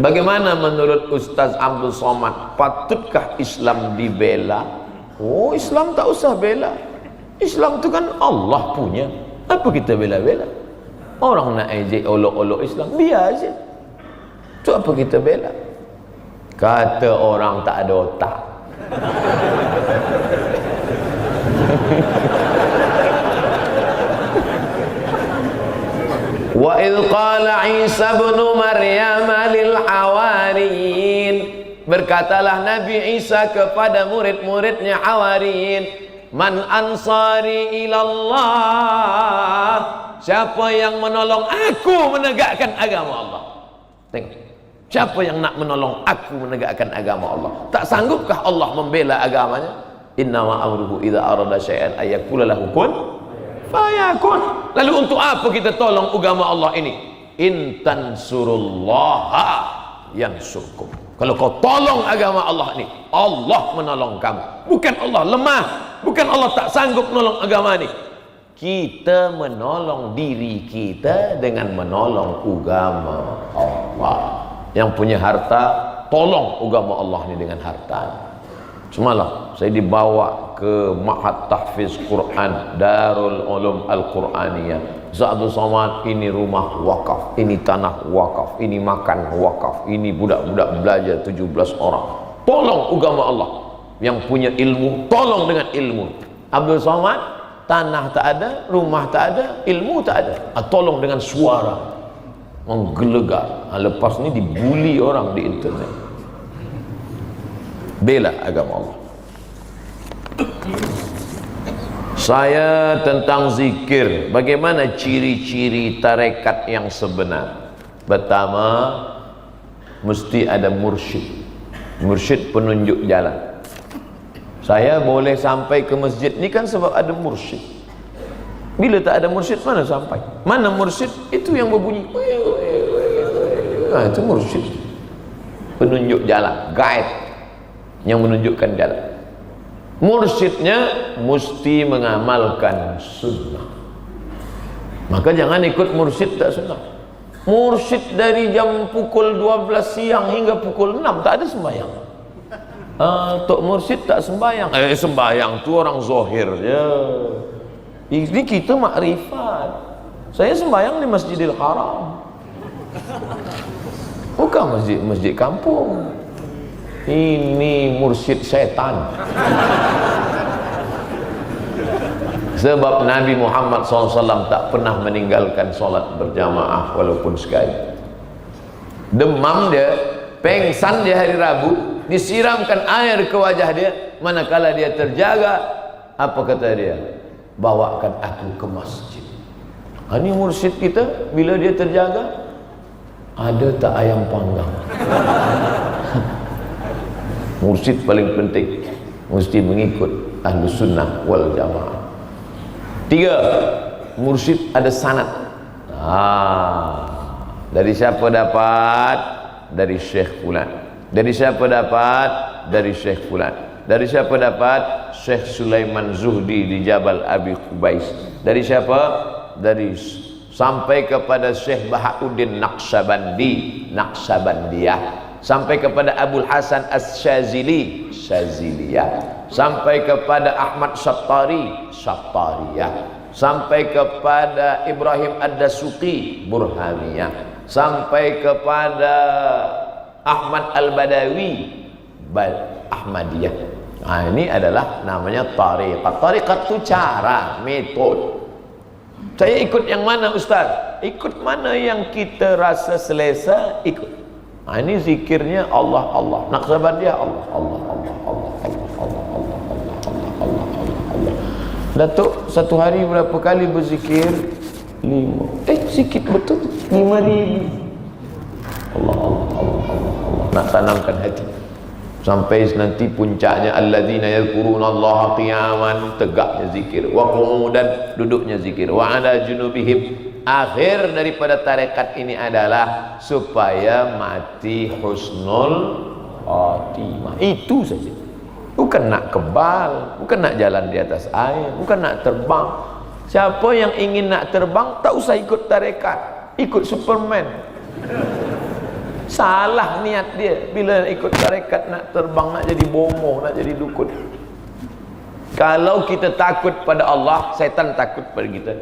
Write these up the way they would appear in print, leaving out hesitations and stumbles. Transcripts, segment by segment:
Bagaimana menurut Ustaz Abdul Somad? Patutkah Islam dibela? Oh, Islam tak usah bela. Islam itu kan Allah punya. Apa kita bela-bela? Orang nak ejek olok-olok Islam, biar aja. Itu apa kita bela? Kata orang tak ada otak. Wa idh qala Isa ibn Maryam lil hawariyin, berkatalah Nabi Isa kepada murid-muridnya Hawariyin, man ansari ilallah, siapa yang menolong aku menegakkan agama Allah. Tengok, siapa yang nak menolong aku menegakkan agama Allah? Tak sanggupkah Allah membela agamanya? Innama amruhu idza arada syai'an ayyakula lahu kun fayakun. Lalu untuk apa kita tolong agama Allah ini? In tansurullaha yansurkum. Kalau kau tolong agama Allah ini, Allah menolong kamu. Bukan Allah lemah, bukan Allah tak sanggup menolong agama ini. Kita menolong diri kita dengan menolong agama Allah. Yang punya harta, tolong agama Allah ini dengan hartanya. Semalam saya dibawa ke Ma'had Tahfiz Quran Darul Ulum Al-Quraniyah. Abdul Somad, ini rumah wakaf, ini tanah wakaf, ini makan wakaf, ini budak-budak belajar 17 orang. Tolong agama Allah. Yang punya ilmu, tolong dengan ilmu. Abdul Somad, tanah tak ada, rumah tak ada, ilmu tak ada. Tolong dengan suara menggelegar. Lepas ni dibuli orang di internet. Bela agama Allah. Saya tentang zikir. Bagaimana ciri-ciri tarekat yang sebenar? Pertama, mesti ada mursyid. Mursyid penunjuk jalan. Saya boleh sampai ke masjid ni kan sebab ada mursyid. Bila tak ada mursyid, mana sampai? Mana mursyid? Itu yang berbunyi. Itu mursyid. Penunjuk jalan, guide yang menunjukkan jalan. Mursyidnya mesti mengamalkan sunnah. Maka jangan ikut mursyid tak sunnah. Mursyid dari jam pukul 12 siang hingga pukul 6 tak ada sembahyang. Tok mursyid tak sembahyang. Sembahyang tu orang zahir je. Ini kita makrifat. Saya sembahyang di Masjidil Haram, bukan masjid kampung. Ini mursyid syaitan. Sebab Nabi Muhammad SAW tak pernah meninggalkan solat berjamaah walaupun sekali. Demam dia, pengsan dia hari Rabu, disiramkan air ke wajah dia. Manakala dia terjaga, apa kata dia? Bawakan aku ke masjid. Ini mursyid kita, bila dia terjaga, ada tak ayam panggang? Mursyid paling penting mesti mengikut ahlu sunnah wal jamaah. 3, mursyid ada sanad. Dari siapa dapat? Dari Syekh Fulan. Dari siapa dapat? Dari Syekh Fulan. Dari siapa dapat? Syekh Sulaiman Zuhdi di Jabal Abi Qubais. Dari siapa? Dari sampai kepada Syekh Bahauddin Naqsyabandi, Naqsyabandiyah. Sampai kepada Abul Hasan As-Syazili, Syaziliyah. Sampai kepada Ahmad Syattari, Syattariyah. Sampai kepada Ibrahim Ad-Dasuqi, Burhaniyah. Sampai kepada Ahmad Al-Badawi, Ahmadiyah. Ini adalah namanya tariqat. Tariqat itu cara, metode. Saya ikut yang mana Ustaz? Ikut mana yang kita rasa selesa, ikut. Ini zikirnya Allah Allah. Naqsyabandiyah Allah Allah Allah Allah Allah Allah Allah Allah Allah Allah Allah. Datuk satu hari berapa kali berzikir? 5. Sikit betul 5,000. Allah Allah Allah Allah Allah. Nak tanamkan hati. Sampai nanti puncaknya alladzina yadhkurunallaha qiyaman, tegaknya zikir, wa qu'udan, duduknya zikir, wa ala junubihim. Akhir daripada tarekat ini adalah supaya mati husnul khatimah. Itu saja. Bukan nak kebal, bukan nak jalan di atas air, bukan nak terbang. Siapa yang ingin nak terbang tak usah ikut tarekat, ikut Superman. Salah niat dia bila ikut tarekat, nak terbang, nak jadi bomoh, nak jadi dukun. Kalau kita takut pada Allah, setan takut pada kita.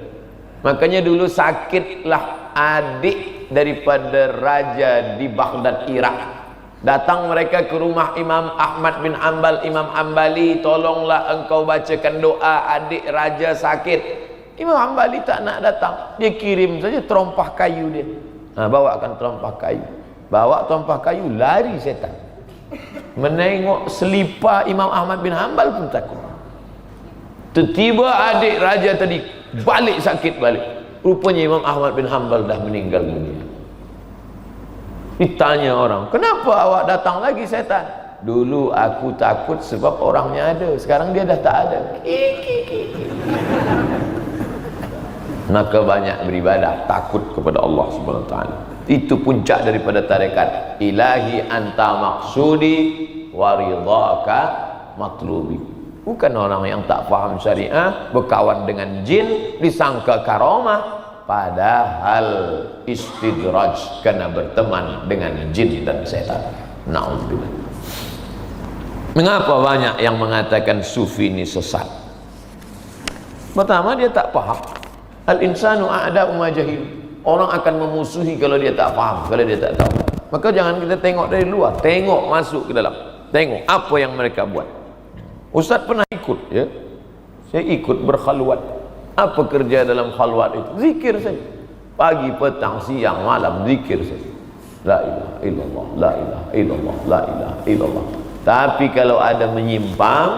Makanya dulu sakitlah adik daripada raja di Baghdad, Irak. Datang mereka ke rumah Imam Ahmad bin Hanbal, Imam Hanbali, tolonglah engkau bacakan doa, adik raja sakit. Imam Hanbali tak nak datang, dia kirim saja terompah kayu dia. Bawakan terompah kayu. Bawa terompah kayu, lari setan. Menengok selipar Imam Ahmad bin Hanbal pun takut. Tiba-tiba adik raja tadi balik sakit balik. Rupanya Imam Ahmad bin Hanbal dah meninggal dunia. Ditanya orang, kenapa awak datang lagi setan? Dulu aku takut sebab orangnya ada, sekarang dia dah tak ada. Maka banyak beribadah, takut kepada Allah Subhanahu wa taala. Itu puncak daripada tarekat. Ilahi anta maksudi wa ridhaka matlubi. Bukan orang yang tak faham syariah, berkawan dengan jin, disangka karamah, padahal istidraj, kena berteman dengan jin dan setan. Na'udzubillah. Mengapa banyak yang mengatakan sufi ini sesat? Pertama, dia tak faham. Al-insanu a'da'u ma jahil. Orang akan memusuhi kalau dia tak faham, kalau dia tak tahu. Maka jangan kita tengok dari luar, tengok masuk ke dalam. Tengok apa yang mereka buat. Ustaz pernah ikut, ya. Saya ikut berkhalwat. Apa kerja dalam khalwat itu? Zikir saja. Pagi, petang, siang, malam, zikir saja. La ilaha illallah, la ilaha illallah, la ilaha illallah. Tapi kalau ada menyimpang,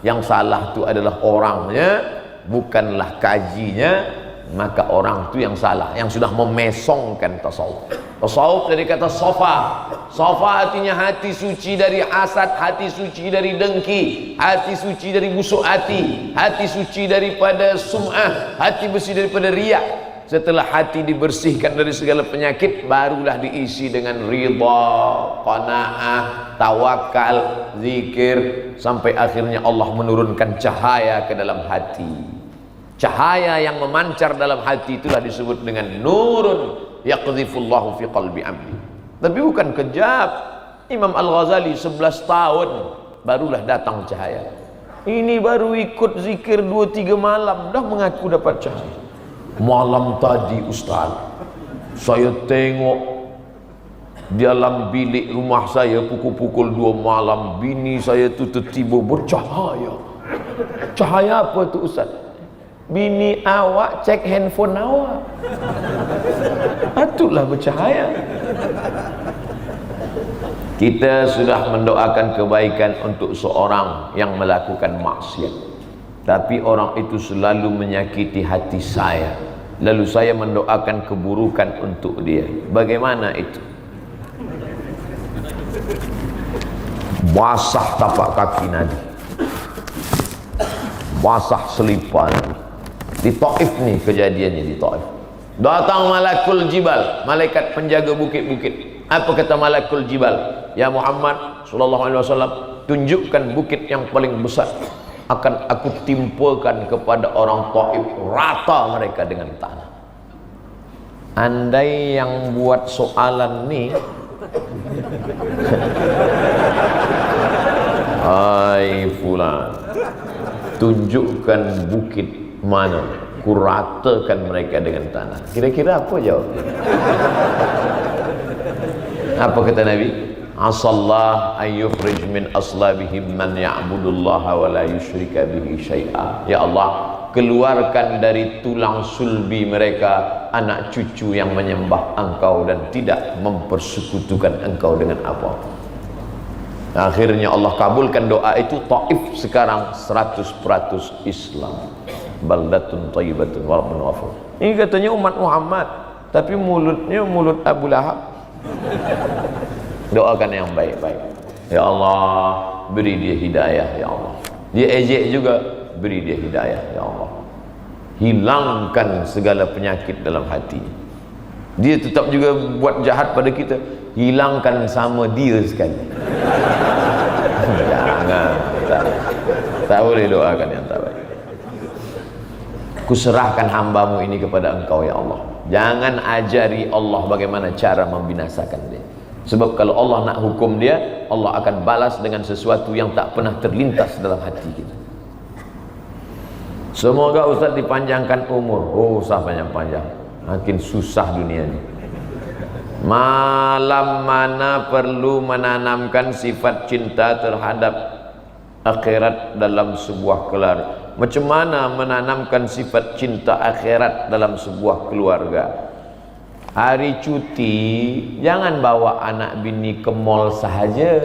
yang salah itu adalah orangnya, bukanlah kajinya, maka orang itu yang salah, yang sudah memesongkan tasawuf. Tasawuf dari kata sofa. Sofa artinya hati suci dari hasad, hati suci dari dengki, hati suci dari busuk hati suci daripada sum'ah, hati bersih daripada riak. Setelah hati dibersihkan dari segala penyakit, barulah diisi dengan ridha, qanaah, tawakal, zikir, sampai akhirnya Allah menurunkan cahaya ke dalam hati. Cahaya yang memancar dalam hati itulah disebut dengan nurun yaqdhifullahu fi qalbi abdi. Tapi bukan kejap. Imam Al-Ghazali 11 tahun barulah datang cahaya. Ini baru ikut zikir 2-3 malam dah mengaku dapat cahaya. Malam tadi Ustaz, saya tengok di dalam bilik rumah saya pukul-pukul 2 malam, bini saya tu tiba-tiba bercahaya. Cahaya apa tu Ustaz? Bini awak cek handphone awak. Patutlah bercahaya. Kita sudah mendoakan kebaikan untuk seorang yang melakukan maksiat, tapi orang itu selalu menyakiti hati saya, lalu saya mendoakan keburukan untuk dia. Bagaimana itu? Basah tapak kaki Nabi, basah selipar Nabi. Di Taif nih kejadiannya, di Taif. Datang malakul jibal, malaikat penjaga bukit-bukit. Apa kata malakul jibal? Ya Muhammad sallallahu alaihi wasallam, tunjukkan bukit yang paling besar, akan aku timpakan kepada orang Taif, rata mereka dengan tanah. Andai yang buat soalan nih hai fulan, tunjukkan bukit mana, kuratakan mereka dengan tanah. Kira-kira apa jawabnya? Apa kata Nabi? Asallah ayyukhrij min aslabihim man ya'budullaha wa la yusyrika bihi syai'a. Ya Allah, keluarkan dari tulang sulbi mereka anak cucu yang menyembah Engkau dan tidak mempersekutukan Engkau dengan apa. Akhirnya Allah kabulkan doa itu. Taif sekarang 100% Islam. Baldatun thayyibatun wa rabbun ghafur. Ini katanya umat Muhammad, tapi mulutnya mulut Abu Lahab. Doakan yang baik-baik. Ya Allah, beri dia hidayah ya Allah. Dia ejek juga, beri dia hidayah ya Allah. Hilangkan segala penyakit dalam hati. Dia tetap juga buat jahat pada kita, hilangkan sama dia sekali. Jangan, tak boleh doakan yang tak baik. Kuserahkan hambamu ini kepada Engkau ya Allah. Jangan ajari Allah bagaimana cara membinasakan dia. Sebab kalau Allah nak hukum dia, Allah akan balas dengan sesuatu yang tak pernah terlintas dalam hati kita. Semoga Ustaz dipanjangkan umur. Oh, usah panjang-panjang, makin susah dunia ini. Malam mana perlu menanamkan sifat cinta terhadap akhirat dalam sebuah keluarga? Macam mana menanamkan sifat cinta akhirat dalam sebuah keluarga? Hari cuti jangan bawa anak bini ke mall sahaja,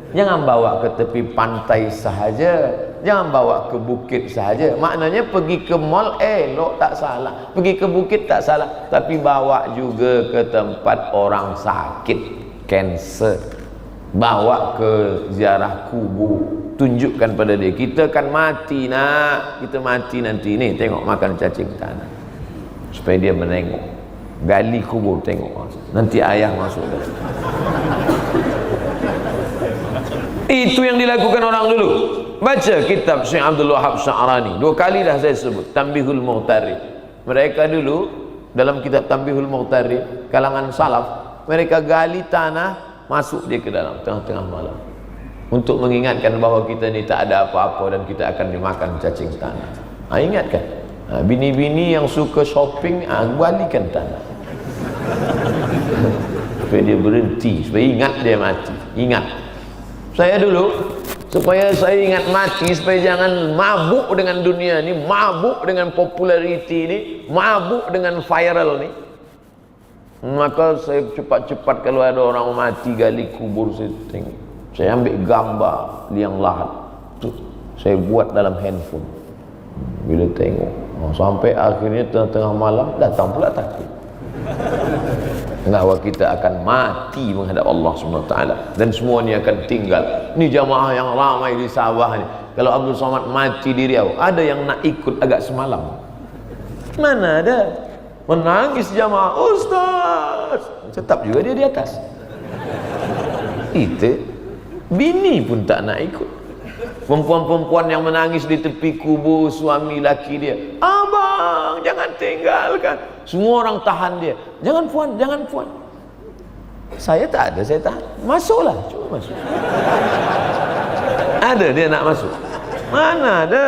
jangan bawa ke tepi pantai sahaja, jangan bawa ke bukit sahaja. Maknanya pergi ke mall elok, tak salah, pergi ke bukit tak salah, tapi bawa juga ke tempat orang sakit, kanser, bawa ke ziarah kubur, tunjukkan pada dia kita kan mati nak, kita mati nanti ni, tengok makan cacing tanah, supaya dia menengok. Gali kubur, tengok nanti ayah masuk dah. Itu yang dilakukan orang dulu. Baca kitab Syekh Abdul Wahab Sya'rani, 2 kali dah saya sebut, Tanbihul Mughtarib. Mereka dulu dalam kitab Tanbihul Mughtarib, kalangan salaf, mereka gali tanah, masuk dia ke dalam tengah-tengah malam untuk mengingatkan bahawa kita ni tak ada apa-apa dan kita akan dimakan cacing tanah. Ingatkan. Bini-bini yang suka shopping, balikan tanah supaya dia berhenti, supaya ingat dia mati. Ingat saya dulu, supaya saya ingat mati, supaya jangan mabuk dengan dunia ni, mabuk dengan populariti ni, mabuk dengan viral ni, maka saya cepat-cepat kalau ada orang mati gali kubur, saya tengok, saya ambil gambar liang lahat tu, saya buat dalam handphone. Bila tengok, sampai akhirnya tengah-tengah malam datang pula takut bahawa kita akan mati menghadap Allah SWT, dan semua ni akan tinggal. Ni jamaah yang ramai di Sabah ni, kalau Abdul Somad mati di Riau, ada yang nak ikut agak semalam? Mana ada? Menangis jamaah, Ustaz, tetap juga dia di atas. Itu bini pun tak nak ikut. Perempuan-perempuan yang menangis di tepi kubur suami laki dia, abang jangan tinggalkan. Semua orang tahan dia, jangan puan, jangan puan. Saya tak ada, saya tahan. Masuklah, cuba masuk. Ada dia nak masuk? Mana ada?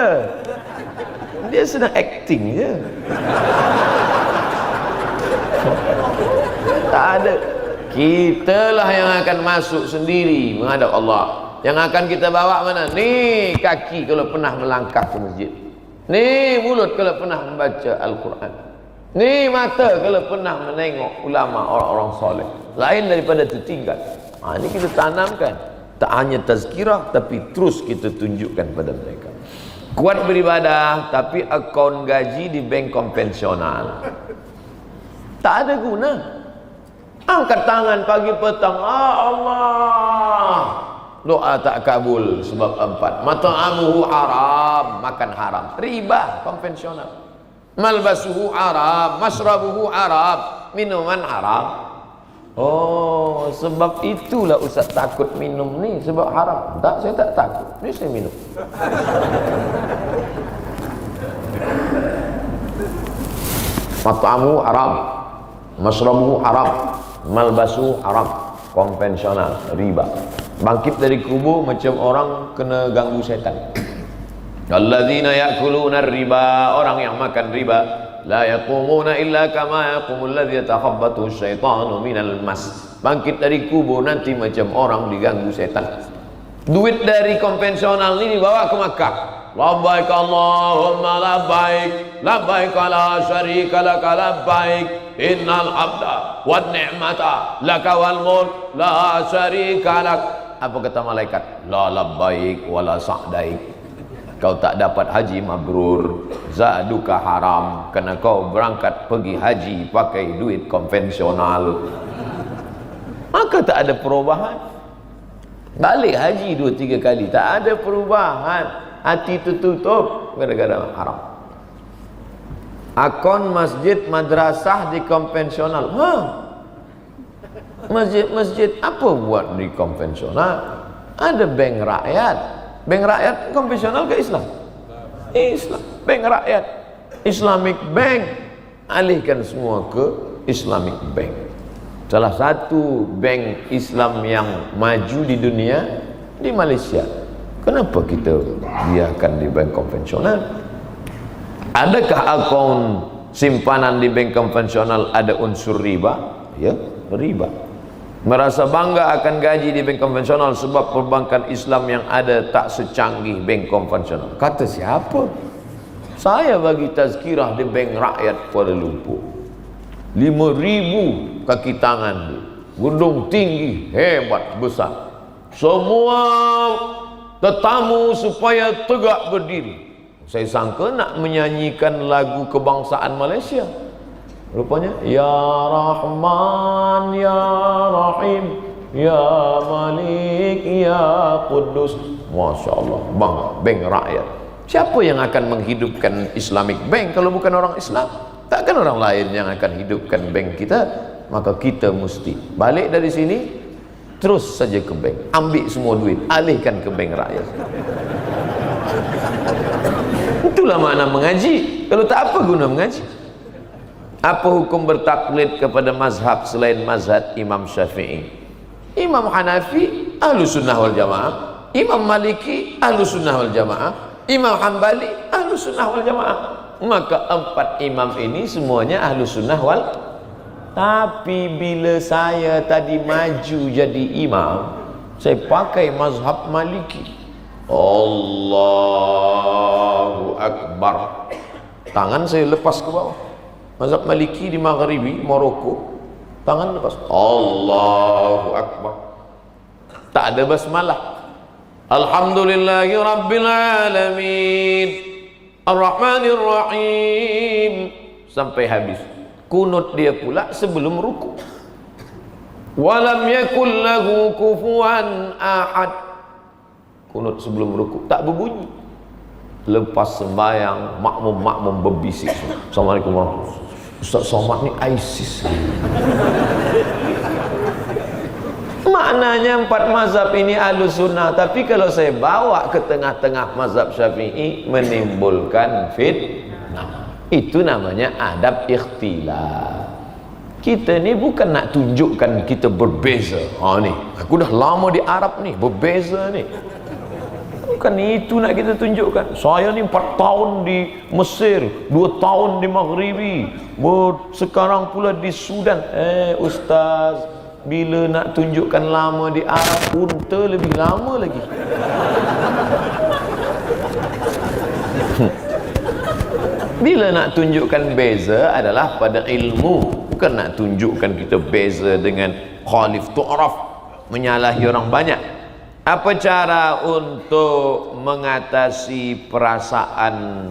Dia sedang acting je. Tak ada. Kitalah yang akan masuk sendiri menghadap Allah. Yang akan kita bawa mana? Ni kaki kalau pernah melangkah ke masjid, ni mulut kalau pernah membaca Al-Quran, ni mata kalau pernah menengok ulama, orang-orang soleh, lain daripada tertinggal. Ini kita tanamkan, tak hanya tazkirah, tapi terus kita tunjukkan pada mereka. Kuat beribadah tapi akaun gaji di bank konvensional, tak ada guna. Angkat tangan pagi petang, Allah, doa tak kabul sebab 4. Mat'amuhu haram, makan haram, riba konvensional. Malbasuhu haram, masrabuhu haram, minuman haram. Oh, sebab itulah Ustaz takut minum ni, sebab haram. Tak, saya tak takut, ni saya minum. Mat'amuhu haram, masrabuhu haram, malbasuhu haram, konvensional, riba. Bangkit dari kubur macam orang kena ganggu setan. Alladzina ya'kuluna riba, orang yang makan riba, la yaqumuna illa kama yaqumul ladzi yatakhabbathu syaitanu minal mas. Bangkit dari kubur nanti macam orang diganggu setan. Duit dari konvensional ini dibawa ke Makkah. Labbaik Allahumma labbaik, labbaik la syarika laka labbaik, innal abda wan ni'mata laka wal mulk la syarika lak. Apa kata malaikat? La labbaik wala sa'daik. Kau tak dapat haji mabrur, zaduka haram, kerana kau berangkat pergi haji pakai duit konvensional. Maka tak ada perubahan. Balik haji 2-3 kali, tak ada perubahan. Hati tertutup gara-gara haram. Akun masjid madrasah di konvensional. Masjid-masjid apa buat di konvensional? Ada bank rakyat. Bank rakyat konvensional ke Islam? Islam. Bank rakyat, Islamic Bank. Alihkan semua ke Islamic Bank. Salah satu bank Islam yang maju di dunia di Malaysia. Kenapa kita biarkan di bank konvensional? Adakah akaun simpanan di bank konvensional ada unsur riba? Ya, riba. Merasa bangga akan gaji di bank konvensional sebab perbankan Islam yang ada tak secanggih bank konvensional. Kata siapa? Saya bagi tazkirah di bank rakyat Kuala Lumpur. 5,000 kaki tangan dia. Gedung tinggi, hebat, besar. Semua tetamu supaya tegak berdiri. Saya sangka nak menyanyikan lagu kebangsaan Malaysia. Rupanya Ya Rahman Ya Rahim Ya Malik Ya Qudus. Masya Allah, bank rakyat. Siapa yang akan menghidupkan Islamic Bank kalau bukan orang Islam? Takkan orang lain yang akan hidupkan bank kita. Maka kita mesti balik dari sini, terus saja ke bank, ambil semua duit, alihkan ke bank rakyat. Itulah makna mengaji. Kalau tak, apa guna mengaji? Apa hukum bertaklid kepada mazhab selain mazhab Imam Syafi'i? Imam Hanafi Ahlus Sunnah wal Jamaah, Imam Maliki Ahlus Sunnah wal Jamaah, Imam Hambali Ahlus Sunnah wal Jamaah. Maka 4 imam ini semuanya Ahlus Sunnah wal. Tapi bila saya tadi maju jadi imam, saya pakai mazhab Maliki. Allahu Akbar, tangan saya lepas ke bawah. Mazhab Maliki di Maghribi, Maroko, tangan lepas. Allahu Akbar, tak ada basmalah. Alhamdulillahi Rabbil Alamin Ar-Rahmanir Rahim sampai habis. Kunut dia pula sebelum ruku. Walam yakul lahu kufuwan ahad. Kunut sebelum ruku, tak berbunyi. Lepas sembahyang, makmum berbisik. Assalamualaikum warahmatullahi wabarakatuh. Ustaz Somad ni ISIS. Maknanya 4 mazhab ini Ahlus Sunnah. Tapi kalau saya bawa ke tengah-tengah mazhab Syafi'i, menimbulkan fitnah. Itu namanya adab ikhtilaf. Kita ni bukan nak tunjukkan kita berbeza. Ni, aku dah lama di Arab ni, berbeza ni. Bukan itu nak kita tunjukkan. Saya ni 4 tahun di Mesir, 2 tahun di Maghribi, sekarang pula di Sudan. Ustaz, bila nak tunjukkan lama di Arab, unta lebih lama lagi. Bila nak tunjukkan beza adalah pada ilmu, bukan nak tunjukkan kita beza dengan khalif tu'raf, menyalahi orang banyak. Apa cara untuk mengatasi perasaan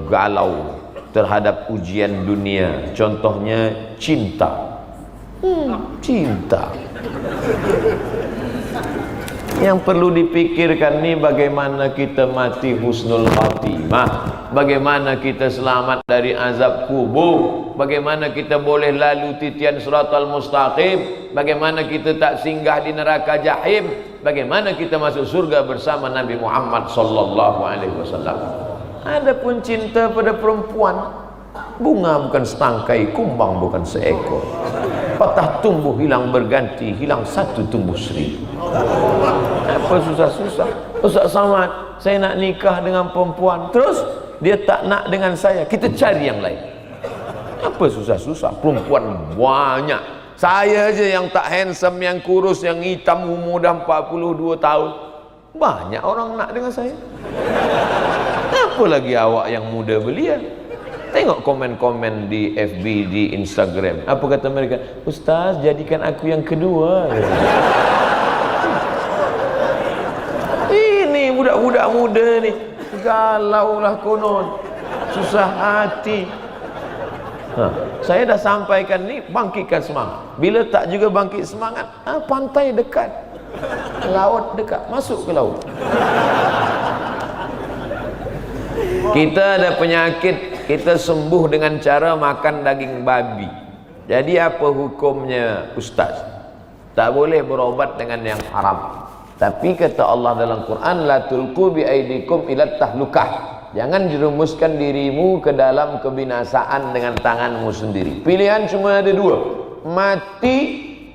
galau terhadap ujian dunia? Contohnya cinta. Cinta. Yang perlu dipikirkan ni bagaimana kita mati husnul khatimah, bagaimana kita selamat dari azab kubur, bagaimana kita boleh lalu titian siratal mustaqim, bagaimana kita tak singgah di neraka jahim, bagaimana kita masuk surga bersama Nabi Muhammad sallallahu alaihi wasallam. Adapun cinta pada perempuan, bunga bukan setangkai, kumbang bukan seekor. Patah tumbuh hilang berganti, hilang satu tumbuh seribu. Apa susah-susah? Ustaz Samad, saya nak nikah dengan perempuan, terus dia tak nak dengan saya, kita cari yang lain. Apa susah-susah? Perempuan banyak. Saya aja yang tak handsome, yang kurus, yang hitam, umur dah 42 tahun. Banyak orang nak dengan saya. Apa lagi awak yang muda belia? Tengok komen-komen di FB, di Instagram. Apa kata mereka? Ustaz, jadikan aku yang kedua. Ini budak-budak muda ni, galau lah konon, susah hati. Saya dah sampaikan ni, bangkitkan semangat. Bila tak juga bangkit semangat, pantai dekat, laut dekat, masuk ke laut. Kita ada penyakit, kita sembuh dengan cara makan daging babi. Jadi apa hukumnya Ustaz? Tak boleh berobat dengan yang haram. Tapi kata Allah dalam Quran, la tulqu bi aidikum ila tahlukah. Jangan jerumuskan dirimu ke dalam kebinasaan dengan tanganmu sendiri. Pilihan cuma ada 2. mati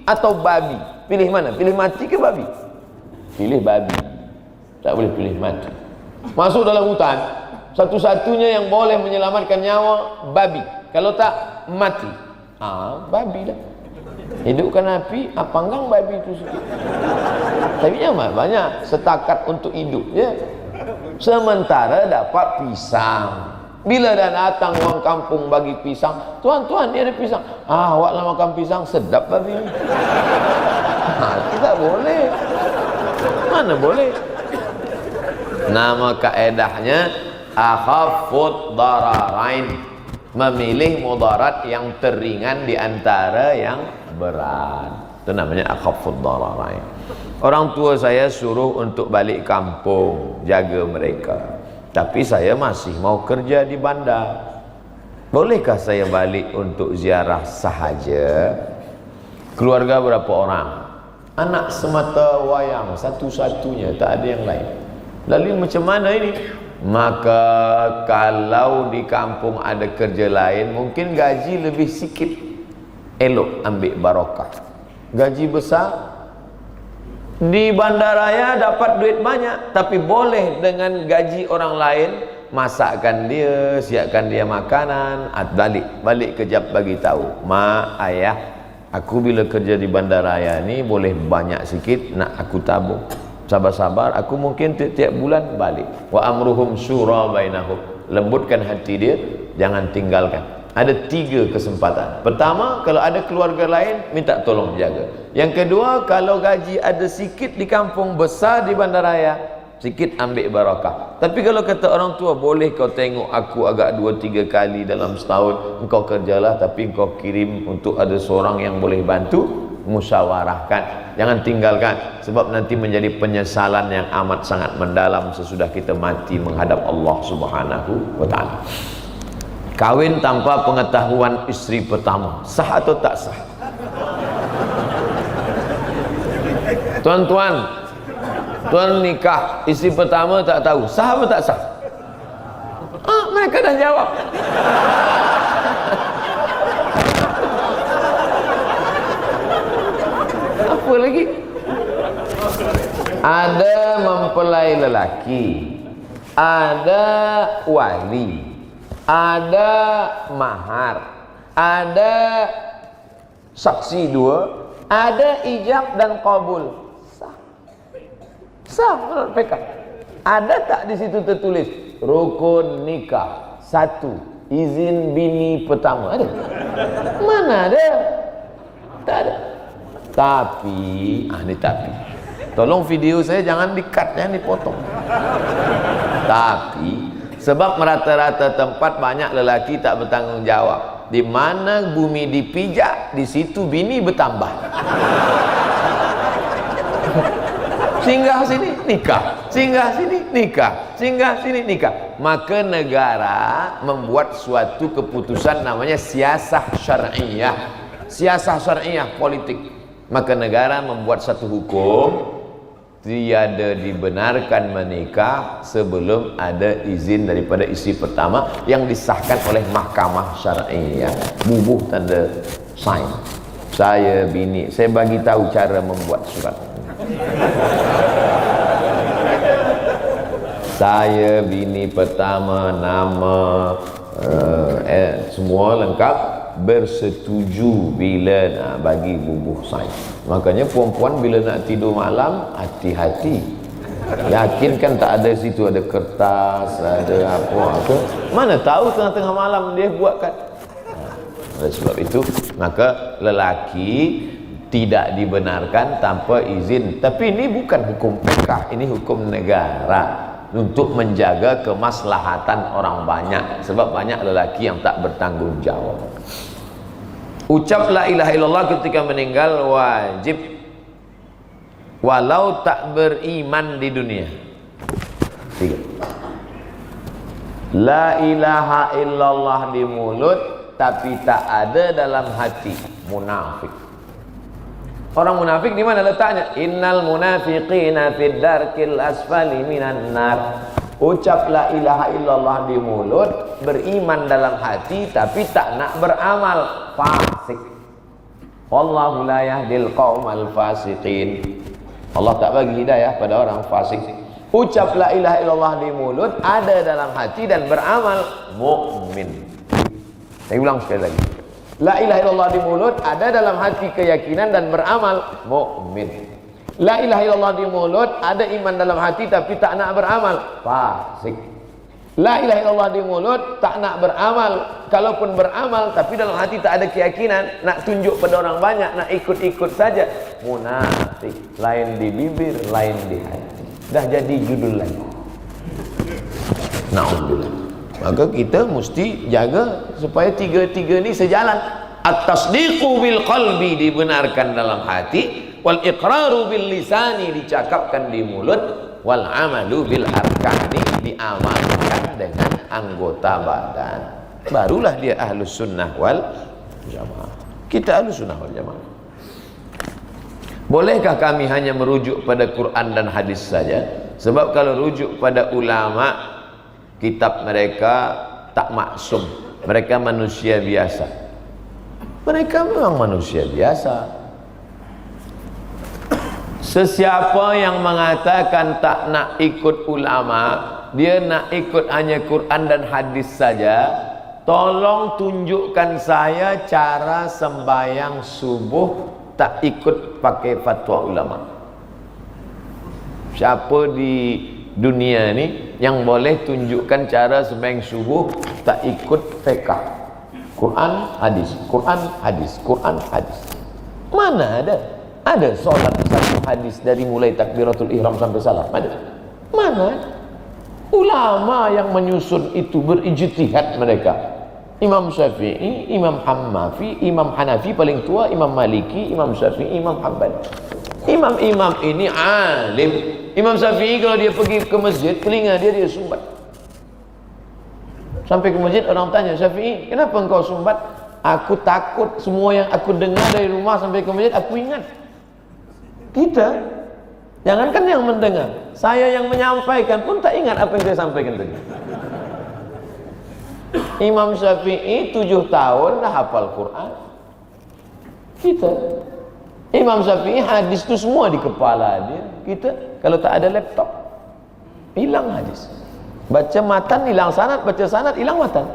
atau babi? Pilih mana? Pilih mati ke babi? Pilih babi. Tak boleh pilih mati. Masuk dalam hutan, satu-satunya yang boleh menyelamatkan nyawa babi. Kalau tak, mati. Babi dah. Hidupkan api, panggang babi itu sikit. Tapi banyak setakat untuk hidup, ya. Sementara dapat pisang. Bila dah datang orang kampung bagi pisang, tuan-tuan dia ada pisang. Awaklah makan pisang, sedap babi ni. Tidak boleh. Mana boleh? Nama kaedahnya akhaffud dararain, memilih mudarat yang teringan di antara yang berat. Itu namanya akhaffud dararain. Orang tua saya suruh untuk balik kampung, jaga mereka. Tapi saya masih mau kerja di bandar. Bolehkah saya balik untuk ziarah sahaja? Keluarga berapa orang? Anak semata wayang, satu-satunya, tak ada yang lain. Lalu macam mana ini? Maka kalau di kampung ada kerja lain, mungkin gaji lebih sikit. Elok ambil barakah. Gaji besar, di bandaraya dapat duit banyak, tapi boleh dengan gaji orang lain, masakkan dia, siapkan dia makanan, balik kejap bagi tahu, mak, ayah, aku bila kerja di bandaraya ni boleh banyak sikit, nak aku tabung. Sabar-sabar, aku mungkin tiap bulan balik. Wa amruhum syura bainahum. Lembutkan hati dia, jangan tinggalkan. Ada 3 kesempatan. Pertama, kalau ada keluarga lain, minta tolong jaga. Yang kedua, kalau gaji ada sikit di kampung, besar di bandaraya, sikit ambil barakah. Tapi kalau kata orang tua, boleh kau tengok aku agak 2-3 kali dalam setahun, engkau kerjalah, tapi engkau kirim untuk ada seorang yang boleh bantu, musyawarahkan. Jangan tinggalkan, sebab nanti menjadi penyesalan yang amat sangat mendalam sesudah kita mati menghadap Allah Subhanahu wa ta'ala. Kawin tanpa pengetahuan isteri pertama, sah atau tak sah? Tuan-tuan, tuan nikah, isteri pertama tak tahu, sah atau tak sah? Mereka dah jawab. Apa lagi? Ada mempelai lelaki, ada wali, ada mahar, ada saksi 2, ada ijab dan qabul. Sah menurut fiqh. Ada tak di situ tertulis rukun nikah 1, izin bini pertama? Ada? Mana ada? Tak ada. Tapi ini tapi. Tolong video saya jangan di-cut, jangan dipotong. Tapi sebab merata-rata tempat banyak lelaki tak bertanggung jawab. Di mana bumi dipijak, di situ bini bertambah. Singgah sini nikah, singgah sini nikah, singgah sini nikah. Maka negara membuat suatu keputusan namanya siasah syar'iyah. Siasah syar'iyah politik. Maka negara membuat satu hukum, tiada dibenarkan menikah sebelum ada izin daripada isteri pertama yang disahkan oleh mahkamah syar'iyah. Bubuh tanda sign. Saya bini, saya bagi tahu cara membuat surat. Saya bini pertama, nama, semua lengkap, bersetuju bila bagi bubuh sign. Makanya perempuan bila nak tidur malam, hati-hati. Yakinkan tak ada situ ada kertas, ada apa. Mana tahu tengah-tengah malam dia buatkan. Oleh sebab itu, maka lelaki tidak dibenarkan tanpa izin. Tapi ini bukan hukum fiqh, ini hukum negara untuk menjaga kemaslahatan orang banyak. Sebab banyak lelaki yang tak bertanggung jawab. Ucap la ilaha illallah ketika meninggal wajib, walau tak beriman di dunia. 3. La ilaha illallah di mulut tapi tak ada dalam hati, munafik. Orang munafik di mana letaknya? Innal munafiqina fid darkil asfali minan nar. Ucap la ilaha illallah di mulut, beriman dalam hati tapi tak nak beramal, fasik. Wallahu la yahdil qaumal fasiqin. Allah tak bagi hidayah pada orang fasik. Ucap la ilaha illallah di mulut, ada dalam hati dan beramal, mukmin. Saya ulang sekali lagi. La ilaha illallah di mulut, ada dalam hati keyakinan dan beramal, mukmin. La ilaha illallah di mulut, ada iman dalam hati tapi tak nak beramal, fasik. La ilaha illallah di mulut, tak nak beramal, kalaupun beramal tapi dalam hati tak ada keyakinan, nak tunjuk pada orang banyak, nak ikut-ikut saja, munafik. Lain di bibir, lain di hati. Dah jadi judul lagi. Na'udzubillah. Maka kita mesti jaga supaya tiga-tiga ni sejalan. At-tasdiqu bil qalbi, dibenarkan dalam hati, wal iqraru bil lisani, dicakapkan di mulut, wal amalu bil arkani, diamalkan dengan anggota badan. Barulah dia ahlus sunnah wal jamaah. Kita ahlus sunnah wal jamaah. Bolehkah kami hanya merujuk pada Quran dan hadis saja? Sebab kalau rujuk pada ulama, kitab mereka tak maksum. Mereka manusia biasa. Mereka memang manusia biasa. Sesiapa yang mengatakan tak nak ikut ulama, dia nak ikut hanya Quran dan hadis saja, tolong tunjukkan saya cara sembahyang subuh tak ikut pakai fatwa ulama. Siapa di dunia ni yang boleh tunjukkan cara sembahyang subuh tak ikut fiqh? Quran, hadis, Quran, hadis, Quran, hadis. Mana ada? Ada solat satu hadis dari mulai takbiratul ihram sampai salam? Ada? Mana? Ulama yang menyusun itu berijtihad mereka. Imam Syafi'i, Imam Hanafi, Imam Hanafi paling tua, Imam Maliki, Imam Syafi'i, Imam Hanbali. Imam-imam ini alim. Imam Syafi'i kalau dia pergi ke masjid, telinga dia sumbat. Sampai ke masjid orang tanya, Syafi'i, kenapa engkau sumbat? Aku takut semua yang aku dengar dari rumah sampai ke masjid aku ingat. Kita, jangankan yang mendengar, saya yang menyampaikan pun tak ingat apa yang saya sampaikan tadi. Imam Syafi'i 7 tahun dah hafal Quran. Kita, Imam Syafi'i hadis tu semua di kepala dia. Kita, kalau tak ada laptop, hilang hadis. Baca matan hilang sanad, baca sanad hilang matan.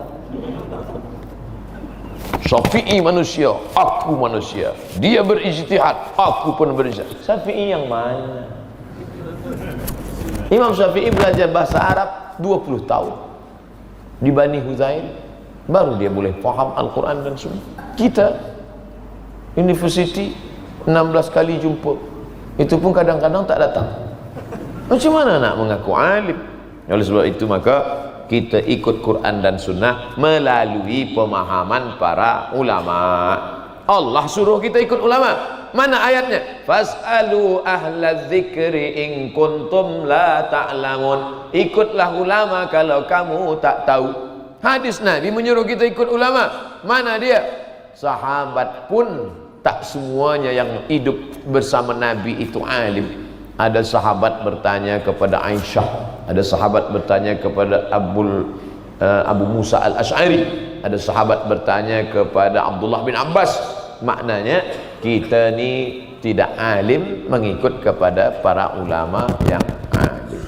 Syafi'i manusia, aku manusia. Dia berijtihad, aku pun berijtihad. Syafi'i yang mana? Imam Syafi'i belajar bahasa Arab 20 tahun di Bani Huzail, baru dia boleh faham Al-Quran dan Sunnah. Kita university 16 kali jumpa, itu pun kadang-kadang tak datang. Macam mana nak mengaku alim? Oleh sebab itu maka kita ikut Quran dan Sunnah melalui pemahaman para ulama. Allah suruh kita ikut ulama. Mana ayatnya? Fas'alu ahla dzikri in kuntum la ta'lamun. Ikutlah ulama kalau kamu tak tahu. Hadis Nabi menyuruh kita ikut ulama. Mana dia? Sahabat pun tak semuanya yang hidup bersama Nabi itu alim. Ada sahabat bertanya kepada Aisyah, ada sahabat bertanya kepada Abu Musa al-Ash'ari, ada sahabat bertanya kepada Abdullah bin Abbas. Maknanya kita ni tidak alim mengikut kepada para ulama yang alim.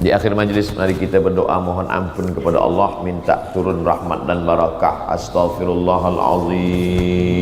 Di akhir majlis mari kita berdoa mohon ampun kepada Allah, minta turun rahmat dan barakah. Astaghfirullahalazim.